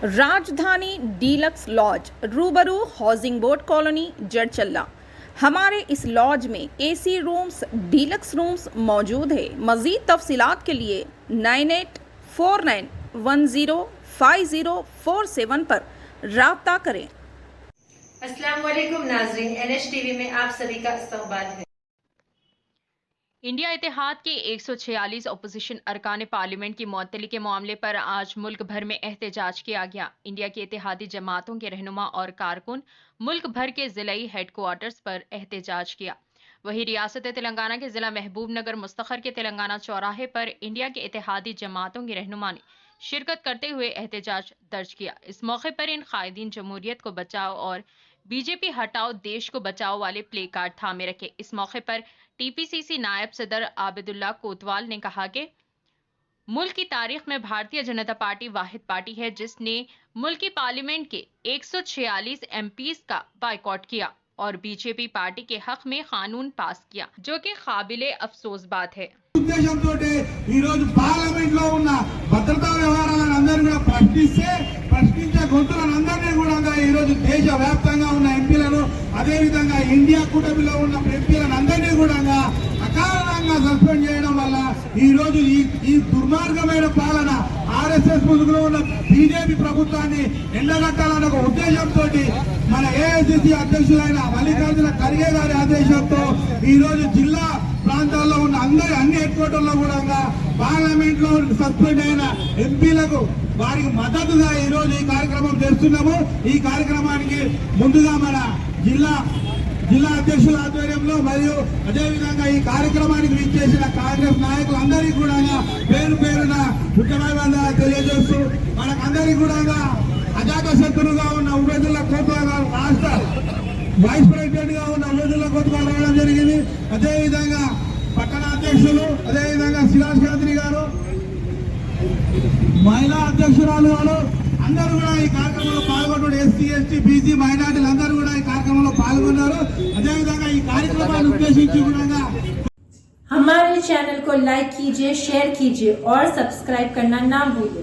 राजधानी deluxe laws रूबरू housing board colony Jadcherla. हमारे इस लॉज में एसी रूम्स डीलक्स रूम्स मौजूद है। मज़ीद तफसीलात के लिए 9849105047 पर राब्ता करें। अस्सलाम वालेकुम नाज़रीन, NH टीवी में आप सभी का इस्तकबाल है। इंडिया इत्तेहाद के 146 अपोजिशन अरकान पार्लियामेंट की मुअत्तली के मामले पर आज मुल्क भर में एहतजाज किया गया। इंडिया की इत्तेहादी जमातों के रहनुमा और कारकुन मुल्क भर के जिलाई हेडक्वार्टर्स पर एहतजाज किया। वहीं रियासत तेलंगाना के जिला महबूबनगर मुस्तखर के तेलंगाना चौराहे पर इंडिया के इत्तेहादी जमातों के रहनुमा ने शिरकत करते हुए एहतजाज दर्ज किया। इस मौके पर इन कायदीन जमहूरियत को बचाओ और बीजेपी हटाओ देश को बचाओ वाले प्ले कार्ड थामे रखे। इस मौके पर टीपीसीसी नायब सदर आबिदुल्ला कोतवाल ने कहा कि मुल्क की तारीख में भारतीय जनता पार्टी वाहिद पार्टी है जिसने मुल्क की पार्लियामेंट के 146 एमपीज का बाइकॉट किया और बीजेपी पार्टी के हक में कानून पास किया, जो कि काबिले अफसोस बात है। ఉద్దేశంతో ఈ రోజు పార్లమెంట్ లో ఉన్న భద్రతా వ్యవహారాలను అందరినీ కూడా ప్రశ్నించే గొంతులందరినీ కూడా ఈ రోజు దేశ వ్యాప్తంగా ఉన్న ఎంపీలను అదే విధంగా ఇండియా కూటమిలో ఉన్న ఎంపీలను అందరినీ కూడా అకారణంగా సస్పెండ్ చేయడం వల్ల ఈ రోజు ఈ దుర్మార్గమైన పాలన ఆర్ఎస్ఎస్ ముసుగులో ఉన్న బీజేపీ ప్రభుత్వాన్ని ఎండగట్టాలన్న ఒక ఉద్దేశంతో మన ఏఐసిసి అధ్యక్షులైన మల్లికార్జున ఖర్గే గారి ఆదేశంతో ఈ రోజు జిల్లా ప్రాంతాల్లో ఉన్న అన్ని హెడ్ క్వార్టర్లో కూడా పార్లమెంట్ లో సస్పెండ్ అయిన ఎంపీలకు వారికి మద్దతుగా ఈ రోజు ఈ కార్యక్రమం చేస్తున్నాము। ఈ కార్యక్రమానికి ముందుగా మన జిల్లా అధ్యక్షుల ఆధ్వర్యంలో మరియు అదేవిధంగా ఈ కార్యక్రమానికి విచ్చేసిన కాంగ్రెస్ నాయకులందరికీ కూడా పేరు పేరున ధన్యవాదాలు తెలియజేస్తూ మనకందరికీ కూడా అజాత శత్రువుగా ఉన్న ఉబేదుల్లా కోత్వాల్ రాష్ట్ర వైస్ ప్రెసిడెంట్ గా ఉన్న ఉబేదుల్లా కోత్వాల్ రావడం జరిగింది। అదేవిధంగా పట్టణ అధ్యక్షులు అదేవిధంగా సిరాజ్ ఖాద్రి గారు మహిళా అధ్యక్షురాలు గారు అందరూ కూడా ఈ కార్యక్రమంలో పాల్గొన్నారు। ఎస్సీ ఎస్టీ బీసీ మైనార్టీలు అందరూ కూడా ఈ కార్యక్రమంలో పాల్గొన్నారు। అదేవిధంగా ఈ కార్యక్రమాన్ని ఉద్దేశించి కూడా हमारे चैनल को लाइक कीजिए, शेयर कीजिए और सब्सक्राइब करना ना भूलिए।